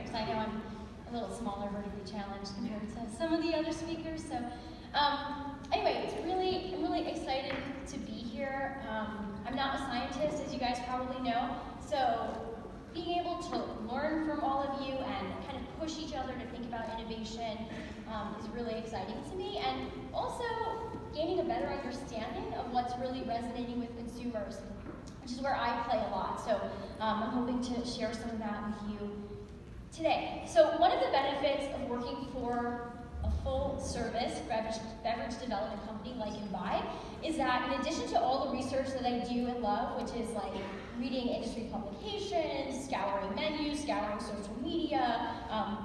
because I know I'm a little smaller, vertically challenged compared to some of the other speakers. So anyway, I'm really excited to be here. I'm not a scientist, as you guys probably know, so being able to learn from all of you and kind of push each other to think about innovation is really exciting to me, and also gaining a better understanding of what's really resonating with consumers, which is where I play a lot. So I'm hoping to share some of that with you today. So one of the benefits of working for a full-service beverage development company like Imbibe is that in addition to all the research that I do and love, which is like reading industry publications, scouring menus, scouring social media,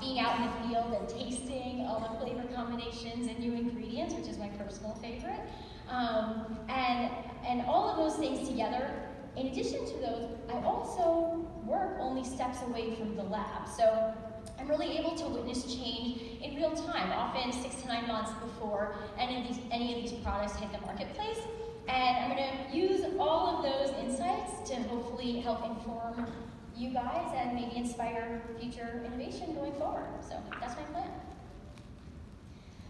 being out in the field and tasting all the flavor combinations and new ingredients, which is my personal favorite, and all of those things together. In addition to those, I also work only steps away from the lab. So I'm really able to witness change in real time, often 6 to 9 months before any of these products hit the marketplace. And I'm going to use all of those insights to hopefully help inform you guys and maybe inspire future innovation going forward. So that's my plan.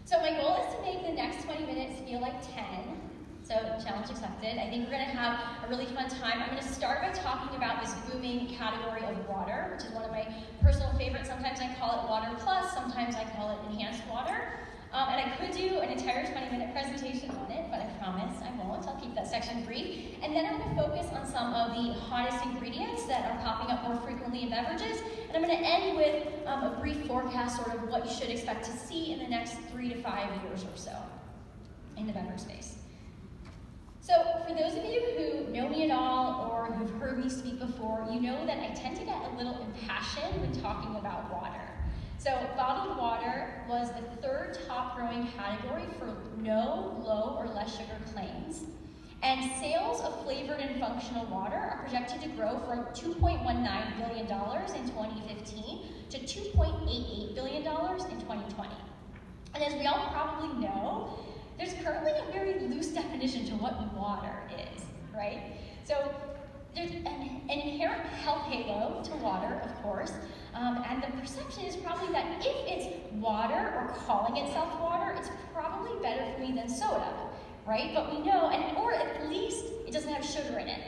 So my goal is to make the next 20 minutes feel like 10. So challenge accepted. I think we're going to have a really fun time. I'm going to start by talking about this booming category of water, which is one of my personal favorites. Sometimes I call it water plus, sometimes I call it enhanced water. And I could do an entire 20-minute presentation on it, but I promise I won't. I'll keep that section brief. And then I'm going to focus on some of the hottest ingredients that are popping up more frequently in beverages. And I'm going to end with a brief forecast, sort of what you should expect to see in the next 3 to 5 years or so in the beverage space. So for those of you who know me at all or who've heard me speak before, you know that I tend to get a little impassioned when talking about water. So bottled water was the 3rd top growing category for no, low, or less sugar claims. And sales of flavored and functional water are projected to grow from $2.19 billion in 2015 to $2.88 billion in 2020. And as we all probably know, there's currently a very loose definition to what water is, right? So there's an inherent health halo to water, of course, and the perception is probably that if it's water or calling itself water, it's probably better for me than soda, right? But we know, or at least it doesn't have sugar in it.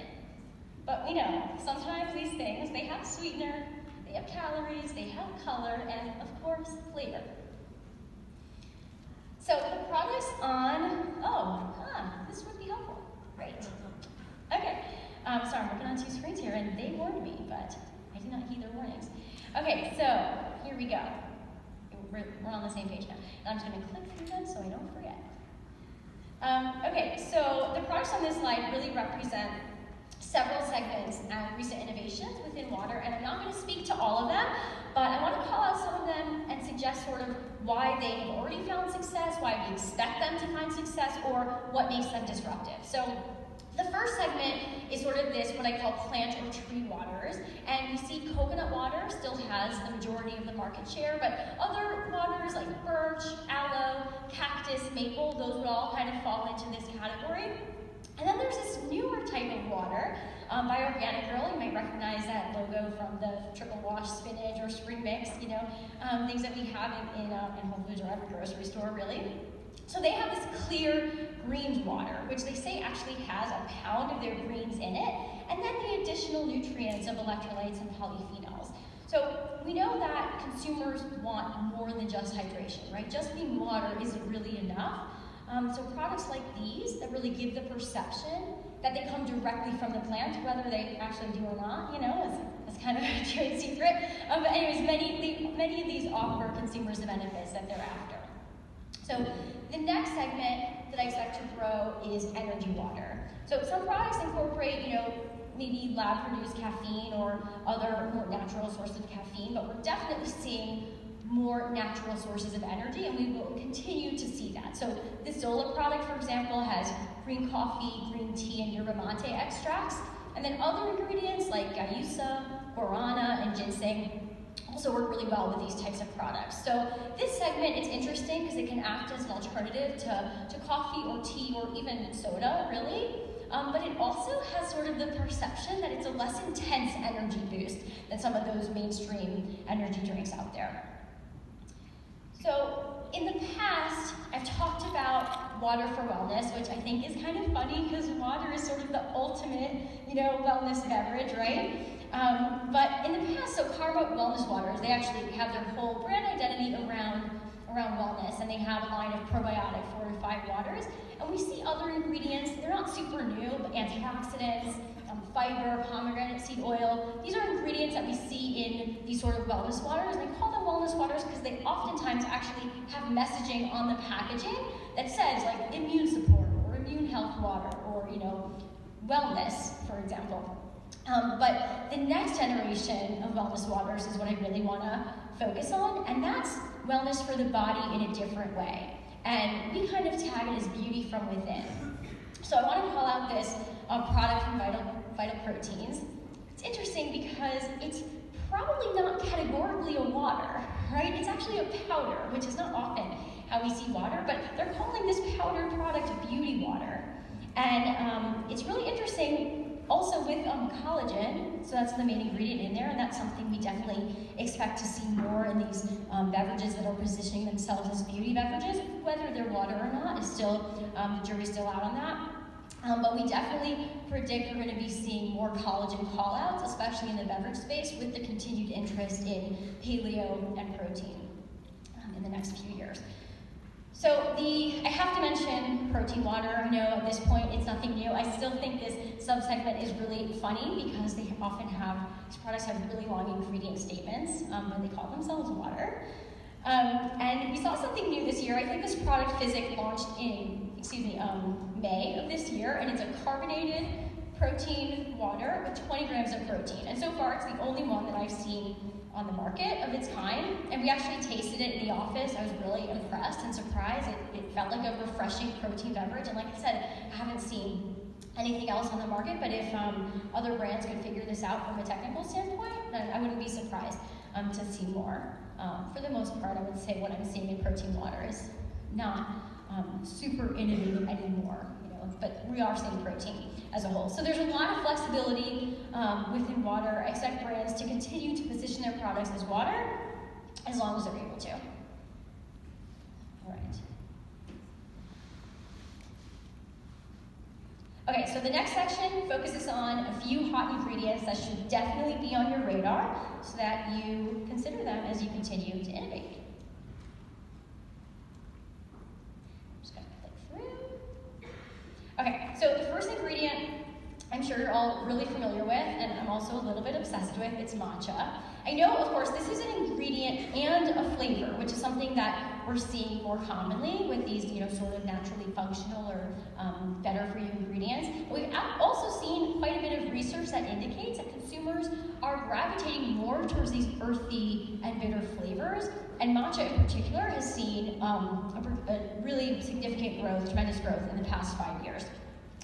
But we know, sometimes these things, they have sweetener, they have calories, they have color, and of course, flavor. So the products on, this would be helpful, right? Okay, sorry, I'm working on 2 screens here, and they warned me, but I did not heed their warnings. Okay, so here we go. We're on the same page now. And I'm just going to click through them so I don't forget. Okay, so the products on this slide really represent several segments and recent innovations within water, and I'm not going to speak to all of them, but I want to call out some of them and suggest sort of why they have already found success, why we expect them to find success, or what makes them disruptive. So the first segment is sort of this, what I call plant or tree waters, and we see coconut water still has the majority of the market share, but other waters like birch, aloe, cactus, maple, those would all kind of fall into this category. And then there's this newer type of water by Organic Girl. You might recognize that logo from the triple wash spinach or spring mix, you know, things that we have in Whole Foods or every grocery store, really. So they have this clear green water, which they say actually has a pound of their greens in it, and then the additional nutrients of electrolytes and polyphenols. So we know that consumers want more than just hydration, right? Just being water isn't really enough. So products like these that really give the perception that they come directly from the plant, whether they actually do or not, you know, that's kind of a trade secret. But anyways, many of these offer consumers the benefits that they're after. So the next segment that I expect to grow is energy water. So some products incorporate, you know, maybe lab-produced caffeine or other more natural sources of caffeine, but we're definitely seeing more natural sources of energy, and we will continue to see that. So the Zola product, for example, has green coffee, green tea, and yerba mate extracts, and then other ingredients like guayusa, guarana, and ginseng also work really well with these types of products. So this segment is interesting because it can act as an alternative to coffee or tea or even soda, really. but it also has sort of the perception that it's a less intense energy boost than some of those mainstream energy drinks out there. So in the past, I've talked about water for wellness, which I think is kind of funny because water is sort of the ultimate, wellness beverage, right? But in the past, so Karma Wellness Waters, they actually have their whole brand identity around wellness, and they have a line of probiotic fortified waters. And we see other ingredients, they're not super new, but antioxidants, fiber, pomegranate seed oil. These are ingredients that we see in these sort of wellness waters. And I call them wellness waters because they oftentimes actually have messaging on the packaging that says like immune support or immune health water or wellness, for example. But the next generation of wellness waters is what I really want to focus on, and that's wellness for the body in a different way. And we kind of tag it as beauty from within. So I want to call out this product from Vital Proteins. It's interesting because it's probably not categorically a water, right? It's actually a powder, which is not often how we see water, but they're calling this powdered product beauty water. And it's really interesting also with collagen, so that's the main ingredient in there, and that's something we definitely expect to see more in these beverages that are positioning themselves as beauty beverages. Whether they're water or not is still, the jury's still out on that. But we definitely predict we're going to be seeing more collagen call-outs, especially in the beverage space, with the continued interest in paleo and protein in the next few years. So I have to mention protein water. I know at this point it's nothing new. I still think this subsegment is really funny because they often these products have really long ingredient statements when they call themselves water. And we saw something new this year. I think this product Physic launched in, May of this year, and it's a carbonated protein water with 20 grams of protein. And so far it's the only one that I've seen on the market of its kind, and we actually tasted it in the office. I was really impressed and surprised. It felt like a refreshing protein beverage, and like I said, I haven't seen anything else on the market, but if other brands could figure this out from a technical standpoint, then I wouldn't be surprised to see more. For the most part, I would say what I'm seeing in protein water is not super innovative anymore, but we are seeing protein as a whole. So there's a lot of flexibility within water. I expect brands to continue to position their products as water as long as they're able to. All right. Okay, so the next section focuses on a few hot ingredients that should definitely be on your radar so that you consider them as you continue to innovate. Okay, so the first ingredient I'm sure you're all really familiar with, and I'm also a little bit obsessed with, it's matcha. I know, of course, this is an ingredient and a flavor, which is something that we're seeing more commonly with these, sort of naturally functional or better for you ingredients. But we've also seen quite a bit of research that indicates that consumers are gravitating more towards these earthy and bitter flavors, and matcha in particular has seen a really significant growth, tremendous growth in the past 5 years.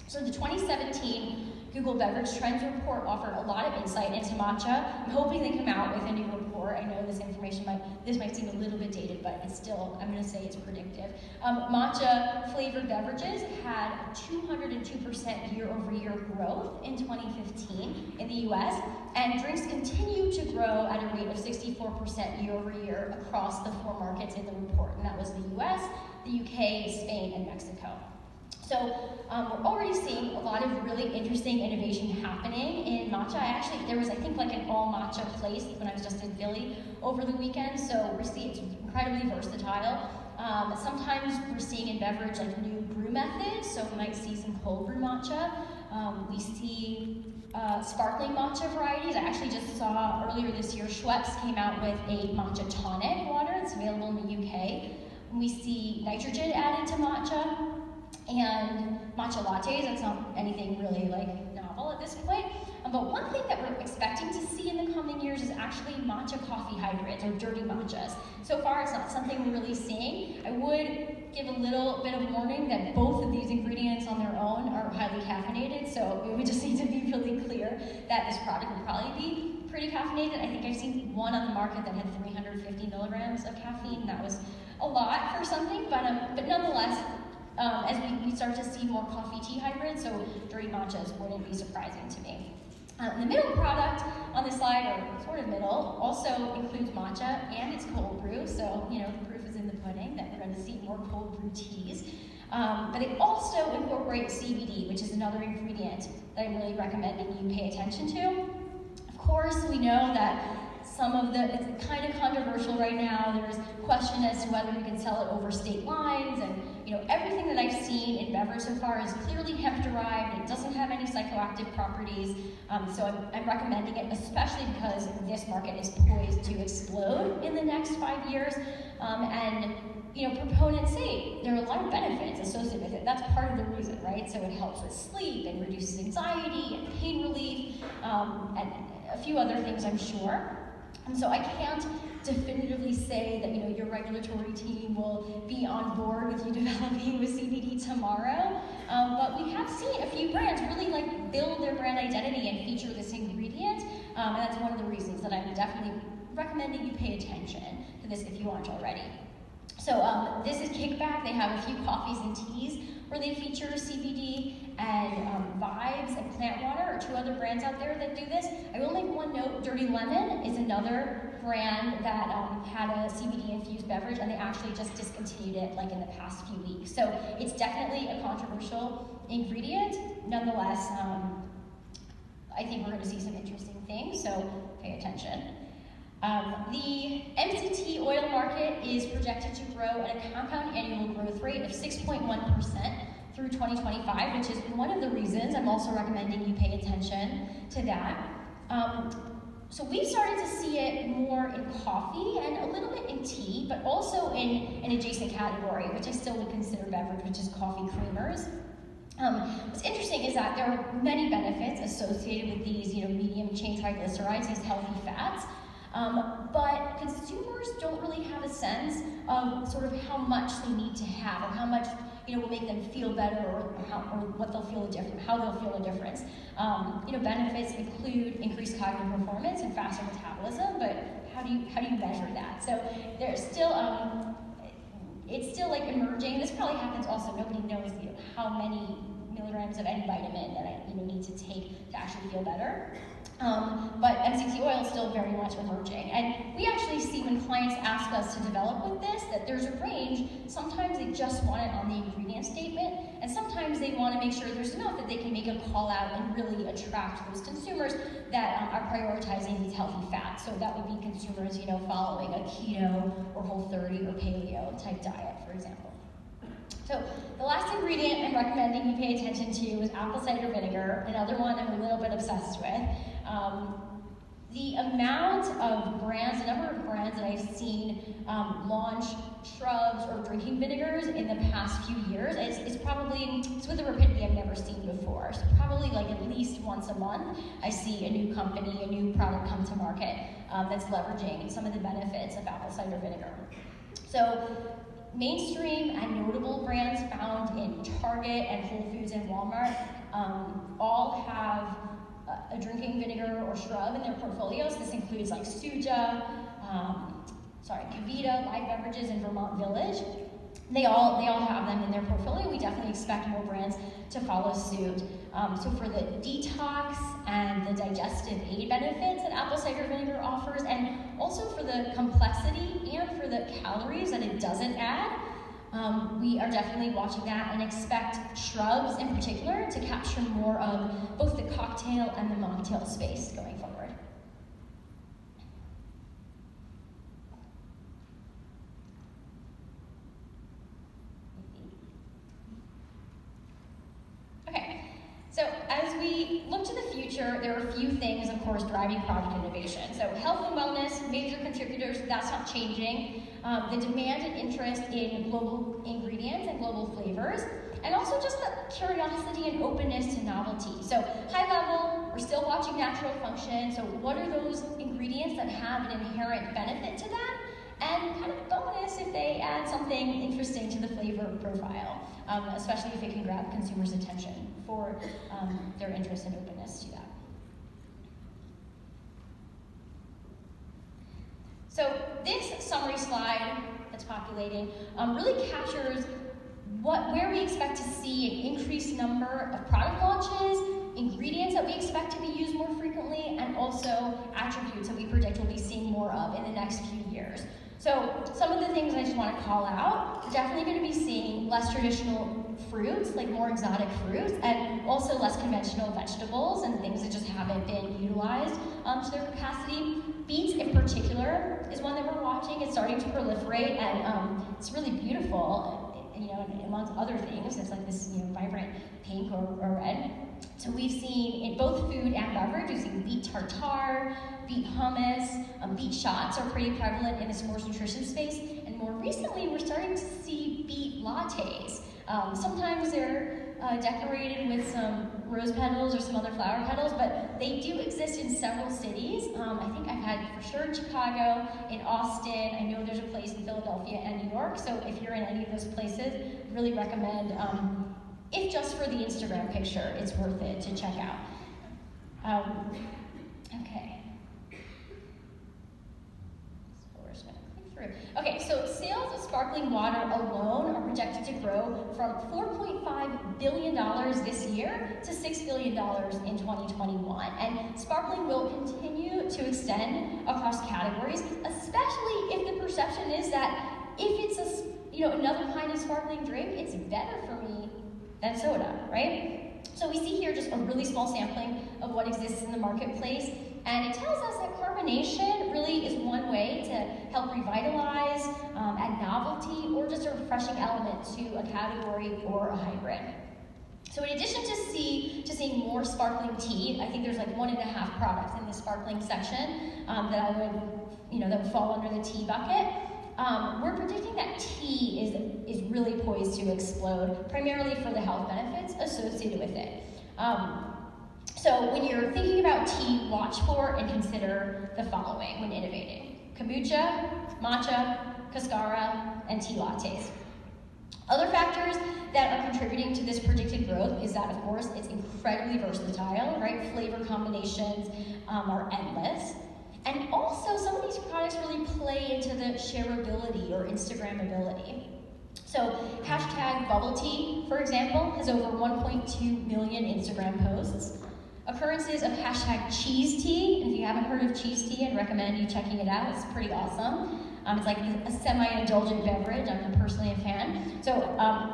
So the 2017 Google Beverage Trends report offered a lot of insight into matcha. I'm hoping they come out with a new report. I know this information might seem a little bit dated, but it's still, I'm going to say it's predictive. Matcha flavored beverages had 202% year-over-year growth in 2015 in the US, and drinks continue to grow at a rate of 64% year-over-year across the 4 markets in the report, and that was the US, the UK, Spain, and Mexico. So we're already seeing a lot of really interesting innovation happening in matcha. There was, I think, like an all matcha place when I was just in Philly over the weekend, so we're seeing it's incredibly versatile. Sometimes we're seeing in beverage like new brew methods, so we might see some cold brew matcha. We see sparkling matcha varieties. I actually just saw earlier this year, Schweppes came out with a matcha tonic water. It's available in the UK. We see nitrogen added to matcha. And matcha lattes, that's not anything really like novel at this point. But one thing that we're expecting to see in the coming years is actually matcha coffee hybrids, or dirty matchas. So far, it's not something we're really seeing. I would give a little bit of warning that both of these ingredients on their own are highly caffeinated, so we just need to be really clear that this product will probably be pretty caffeinated. I think I've seen one on the market that had 350 milligrams of caffeine. That was a lot for something, but nonetheless, as we start to see more coffee-tea hybrids, so dirty matchas wouldn't be surprising to me. The middle product on this slide, or sort of middle, also includes matcha and it's cold brew, so the proof is in the pudding that we're going to see more cold brew teas. But it also incorporates CBD, which is another ingredient that I'm really recommending you pay attention to. Of course, we know that it's kind of controversial right now. There's question as to whether we can sell it over state lines, and everything that I've seen in beverage so far is clearly hemp-derived. It doesn't have any psychoactive properties, so I'm recommending it, especially because this market is poised to explode in the next 5 years. And proponents say there are a lot of benefits associated with it. That's part of the reason, right? So it helps with sleep and reduces anxiety and pain relief, and a few other things, I'm sure. And so I can't definitively say that your regulatory team will be on board with you developing with CBD tomorrow, but we have seen a few brands really build their brand identity and feature this ingredient, and that's one of the reasons that I'm definitely recommending you pay attention to this if you aren't already. So this is Kickback. They have a few coffees and teas where they feature CBD, and Vibes and Plant Water are two other brands out there that do this. I will make one note, Dirty Lemon is another brand that had a CBD-infused beverage, and they actually just discontinued it in the past few weeks. So it's definitely a controversial ingredient. Nonetheless, I think we're going to see some interesting things, so pay attention. The MCT oil market is projected to grow at a compound annual growth rate of 6.1% through 2025, which is one of the reasons I'm also recommending you pay attention to that. So we've started to see it more in coffee and a little bit in tea, but also in an adjacent category, which I still would consider beverage, which is coffee creamers. What's interesting is that there are many benefits associated with these, medium chain triglycerides, these healthy fats. But consumers don't really have a sense of sort of how much they need to have, or how much will make them feel better, or what they'll feel how they'll feel a difference. Benefits include increased cognitive performance and faster metabolism, but how do you measure that? So there's still it's still emerging. This probably happens also. Nobody knows how many milligrams of any vitamin that I need to take to actually feel better. But MCT oil is still very much emerging. And we actually see when clients ask us to develop with this that there's a range. Sometimes they just want it on the ingredient statement, and sometimes they want to make sure there's enough that they can make a call out and really attract those consumers that are prioritizing these healthy fats. So that would be consumers, following a keto or Whole30 or paleo type diet, for example. So the last ingredient I'm recommending you pay attention to is apple cider vinegar, another one I'm a little bit obsessed with. The amount of brands, the number of brands that I've seen launch shrubs or drinking vinegars in the past few years, it's with a rapidity I've never seen before. So probably at least once a month, I see a new company, a new product come to market that's leveraging some of the benefits of apple cider vinegar. So mainstream and notable brands found in Target and Whole Foods and Walmart all have a drinking vinegar or shrub in their portfolios. This includes Suja, Kavita, Live Beverages, and Vermont Village. They all have them in their portfolio. We definitely expect more brands to follow suit. So for the detox and the digestive aid benefits that apple cider vinegar offers, and also for the complexity and for the calories that it doesn't add, we are definitely watching that and expect shrubs in particular to capture more of both the cocktail and the mocktail space going forward. So as we look to the future, there are a few things, of course, driving product innovation. So health and wellness, major contributors, that's not changing. The demand and interest in global ingredients and global flavors, and also just the curiosity and openness to novelty. So high level, we're still watching natural function. So what are those ingredients that have an inherent benefit to that? And kind of bonus if they add something interesting to the flavor profile, especially if it can grab consumers' attention for their interest and openness to that. So this summary slide that's populating really captures where we expect to see an increased number of product launches, ingredients that we expect to be used more frequently, and also attributes that we predict we'll be seeing more of in the next few years. So some of the things I just want to call out, we're definitely going to be seeing less traditional fruits, like more exotic fruits, and also less conventional vegetables and things that just haven't been utilized to their capacity. Beets in particular is one that we're watching. It's starting to proliferate, and it's really beautiful, you know, amongst other things. It's like this, you know, vibrant pink or red. So we've seen in both food and beverage, we've seen beet tartare, beet hummus, beet shots are pretty prevalent in the sports nutrition space, and more recently we're starting to see beet lattes. Sometimes they're decorated with some rose petals or some other flower petals, but they do exist in several cities. I think I've had for sure in Chicago, in Austin, I know there's a place in Philadelphia and New York, so if you're in any of those places, I really recommend, if just for the Instagram picture, it's worth it to check out. Okay. So we're just gonna click through. Okay, so sales of sparkling water alone are projected to grow from $4.5 billion this year to $6 billion in 2021. And sparkling will continue to extend across categories, especially if the perception is that if it's another kind of sparkling drink, it's better for me than soda, right? So we see here just a really small sampling of what exists in the marketplace, and it tells us that carbonation really is one way to help revitalize, add novelty, or just a refreshing element to a category or a hybrid. So in addition to seeing more sparkling tea, I think there's like 1.5 products in the sparkling section that would fall under the tea bucket. We're predicting that tea is really poised to explode, primarily for the health benefits associated with it. So when you're thinking about tea, watch for and consider the following when innovating: kombucha, matcha, cascara, and tea lattes. Other factors that are contributing to this predicted growth is that, of course, it's incredibly versatile, right? Flavor combinations are endless. And also, some of these products really play into the shareability or Instagrammability. So, hashtag bubble tea, for example, has over 1.2 million Instagram posts. Occurrences of hashtag cheese tea, and if you haven't heard of cheese tea, I'd recommend you checking it out. It's pretty awesome. It's like a semi-indulgent beverage. I'm personally a fan. So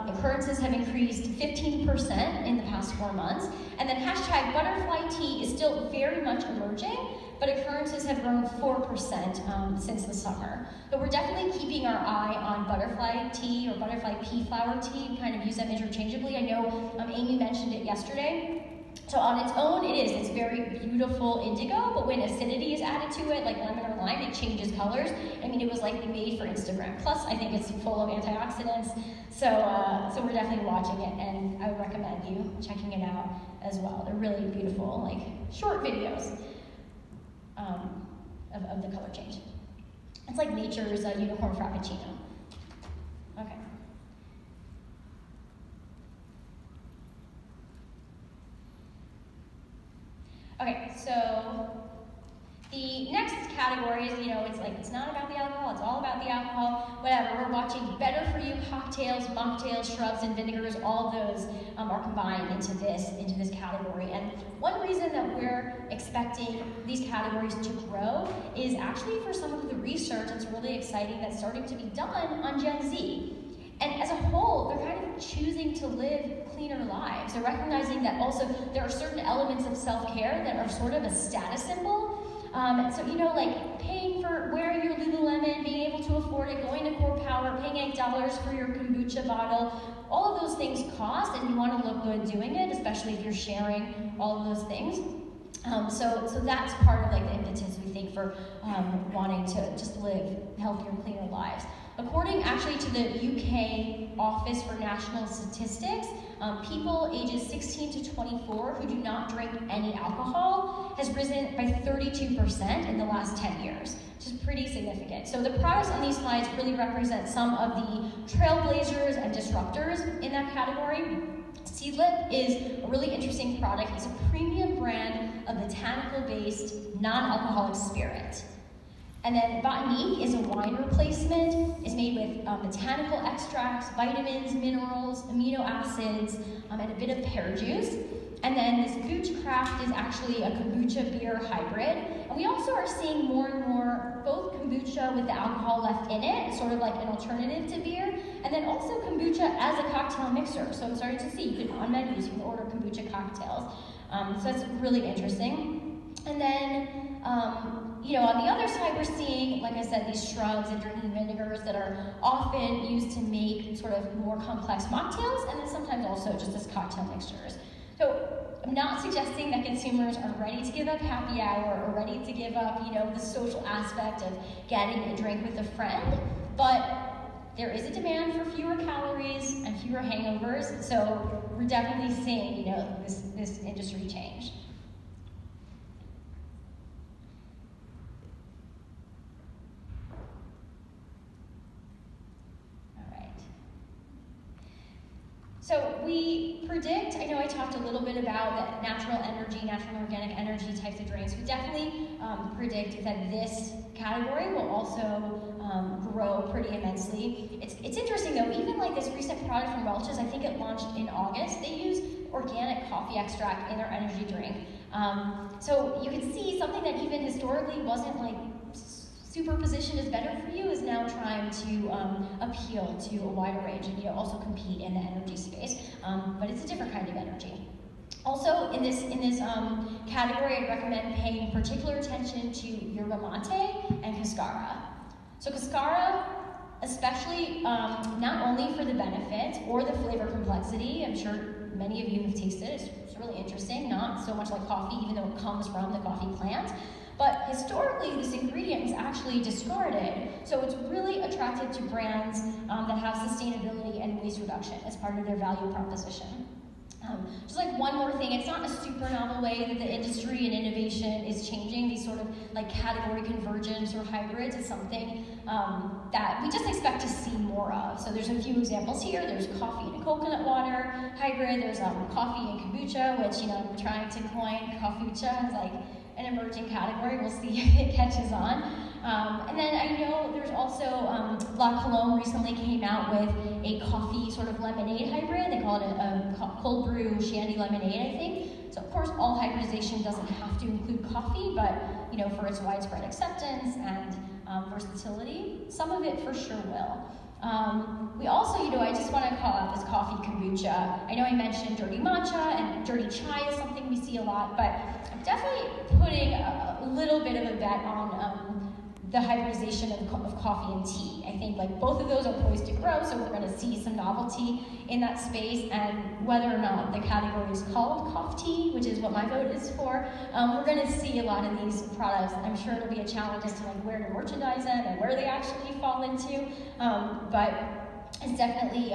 occurrences have increased 15% in the past 4 months. And then hashtag butterfly tea is still very much emerging, but occurrences have grown 4% since the summer. But we're definitely keeping our eye on butterfly tea or butterfly pea flower tea. We kind of use them interchangeably. I know Amy mentioned it yesterday. So on its own, it's very beautiful indigo, but when acidity is added to it, like lemon or lime, it changes colors. I mean, it was likely made for Instagram. Plus, I think it's full of antioxidants. So we're definitely watching it, and I would recommend you checking it out as well. They're really beautiful, like short videos of the color change. It's like nature's unicorn frappuccino. Okay. Okay, so the next category is, it's not about the alcohol, it's all about the alcohol, whatever. We're watching better for you cocktails, mocktails, shrubs, and vinegars. All of those are combined into this category. And one reason that we're expecting these categories to grow is actually for some of the research that's really exciting that's starting to be done on Gen Z. And as a whole, they're kind of choosing to live cleaner lives. They're recognizing that also there are certain elements of self-care that are sort of a status symbol. So, like paying for wearing your Lululemon, being able to afford it, going to Core Power, paying $8 for your kombucha bottle, all of those things cost, and you want to look good doing it, especially if you're sharing all of those things. So that's part of the impetus, we think, for wanting to just live healthier, cleaner lives. According actually to the UK Office for National Statistics, people ages 16 to 24 who do not drink any alcohol has risen by 32% in the last 10 years, which is pretty significant. So the products on these slides really represent some of the trailblazers and disruptors in that category. Seedlip is a really interesting product. It's a premium brand of botanical-based, non-alcoholic spirit. And then botanique is a wine replacement. It's made with botanical extracts, vitamins, minerals, amino acids, and a bit of pear juice. And then this Booch Craft is actually a kombucha beer hybrid. And we also are seeing more and more both kombucha with the alcohol left in it, sort of like an alternative to beer, and then also kombucha as a cocktail mixer. So I'm starting to see you can, on menus, you can order kombucha cocktails. So that's really interesting. And then, you know, on the other side, we're seeing, like I said, these shrubs and drinking vinegars that are often used to make sort of more complex mocktails, and then sometimes also just as cocktail mixtures. So I'm not suggesting that consumers are ready to give up happy hour or ready to give up, you know, the social aspect of getting a drink with a friend, but there is a demand for fewer calories and fewer hangovers, so we're definitely seeing, you know, this industry change. So we predict, I know I talked a little bit about that natural energy, natural organic energy types of drinks. We definitely predict that this category will also grow pretty immensely. It's interesting though, even like this recent product from Welch's, I think it launched in August, they use organic coffee extract in their energy drink. So you can see something that even historically wasn't like super positioned as better for you is now trying to appeal to a wider range and, you know, also compete in the energy space, but it's a different kind of energy. Also, in this category, I'd recommend paying particular attention to yerba mate and cascara. So cascara, especially not only for the benefits or the flavor complexity, I'm sure many of you have tasted it, it's really interesting, not so much like coffee, even though it comes from the coffee plant. But historically, this ingredient was actually discarded, so it's really attractive to brands that have sustainability and waste reduction as part of their value proposition. Just like one more thing, it's not a super novel way that the industry and innovation is changing. These sort of like category convergence or hybrids is something that we just expect to see more of. So there's a few examples here. There's coffee and coconut water hybrid. There's coffee and kombucha, which, you know, I'm trying to coin kombucha as like an emerging category. We'll see if it catches on. And then I know there's also, La Colombe recently came out with a coffee sort of lemonade hybrid. They call it a cold brew shandy lemonade, I think. So of course, all hybridization doesn't have to include coffee, but, you know, for its widespread acceptance and versatility, some of it for sure will. We also, you know, I just want to call out this coffee kombucha. I know I mentioned dirty matcha and dirty chai is something we see a lot, but I'm definitely putting a little bit of a bet on the hybridization of coffee and tea. I think like both of those are poised to grow, so we're going to see some novelty in that space, and whether or not the category is called coffee tea, which is what my vote is for, we're going to see a lot of these products. I'm sure it'll be a challenge as to like where to merchandise them and where they actually fall into, but it's definitely,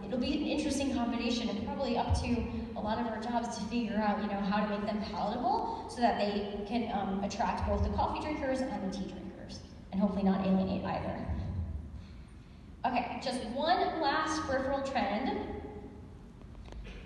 it'll be an interesting combination and probably up to a lot of our jobs to figure out, you know, how to make them palatable so that they can attract both the coffee drinkers and the tea drinkers, and hopefully not alienate either. Okay, just one last peripheral trend.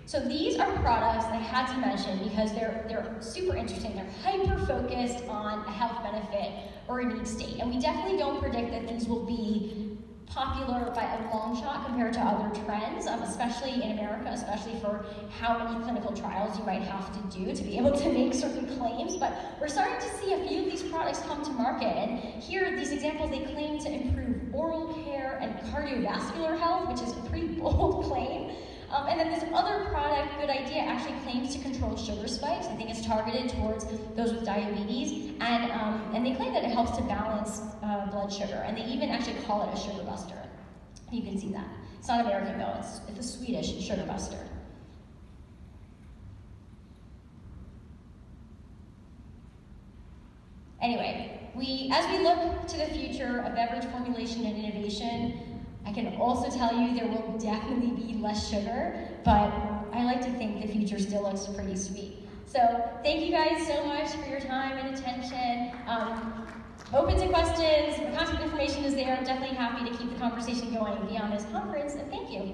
So these are products I had to mention because they're super interesting. They're hyper-focused on a health benefit or a need state. And we definitely don't predict that these will be popular by a long shot compared to other trends, especially in America, especially for how many clinical trials you might have to do to be able to make certain claims. But we're starting to see a few of these products come to market. And here, these examples, they claim to improve oral care and cardiovascular health, which is a pretty bold claim. And then this other product, Good Idea, actually claims to control sugar spikes. I think it's targeted towards those with diabetes. And they claim that it helps to balance blood sugar. And they even actually call it a sugar buster. You can see that. It's not American though, it's a Swedish sugar buster. Anyway, as we look to the future of beverage formulation and innovation, I can also tell you there will definitely be less sugar, but I like to think the future still looks pretty sweet. So thank you guys so much for your time and attention. Open to questions, the contact information is there. I'm definitely happy to keep the conversation going beyond this conference, and thank you.